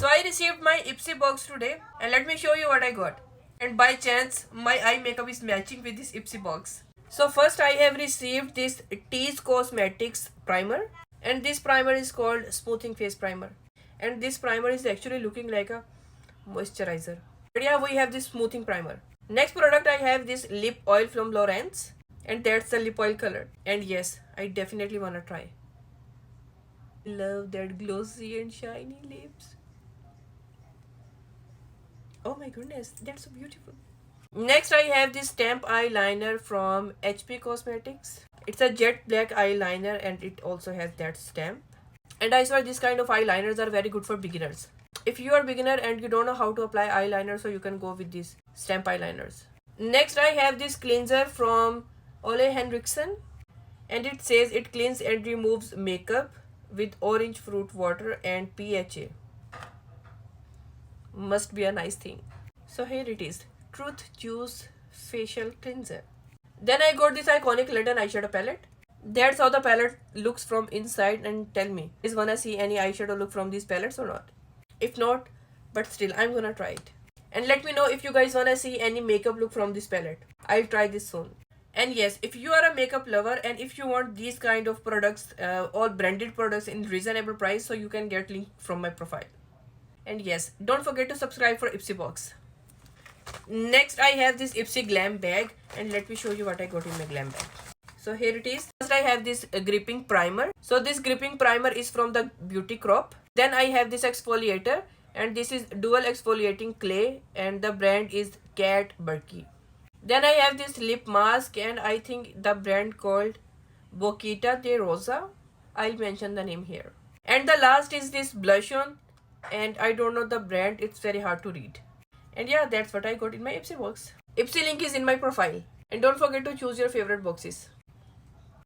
So I received my Ipsy box today and let me show you what I got. And by chance, my eye makeup is matching with this Ipsy box. So first I have received this Tease Cosmetics primer, and this primer is called Smoothing Face Primer. And this primer is actually looking like a moisturizer. But yeah, we have this smoothing primer. Next product I have this lip oil from Lawrence, and that's the lip oil color. And yes, I definitely wanna try. Love that glossy and shiny lips. Oh my goodness, that's so beautiful. Next, I have this stamp eyeliner from HP Cosmetics. It's a jet black eyeliner and it also has that stamp. And I swear this kind of eyeliners are very good for beginners. If you are a beginner and you don't know how to apply eyeliner, so you can go with these stamp eyeliners. Next, I have this cleanser from Ole Henriksen, and it says it cleans and removes makeup with orange fruit water and PHA. Must be a nice thing. So here it is, Truth Juice Facial Cleanser. Then I got this iconic London eyeshadow palette. That's how the palette looks from inside, and tell me, is wanna see any eyeshadow look from these palettes or not? If not, but still I'm gonna try it. And let me know if you guys wanna see any makeup look from this palette. I'll try this soon. And yes, if you are a makeup lover and if you want these kind of products, all branded products in reasonable price, so you can get link from my profile. And yes, don't forget to subscribe for Ipsy box. Next I have this Ipsy glam bag, and let me show you what I got in my glam bag. So here it is. First I have this gripping primer. So this gripping primer is from the Beauty Crop. Then I have this exfoliator, and this is dual exfoliating clay, and the brand is Cat Burkey. Then I have this lip mask, and I think the brand called Boquita de Rosa. I'll mention the name here. And the last is this blush on, and I don't know the brand, it's very hard to read. And yeah, that's what I got in my Ipsy box. Ipsy link is in my profile. And don't forget to choose your favorite boxes.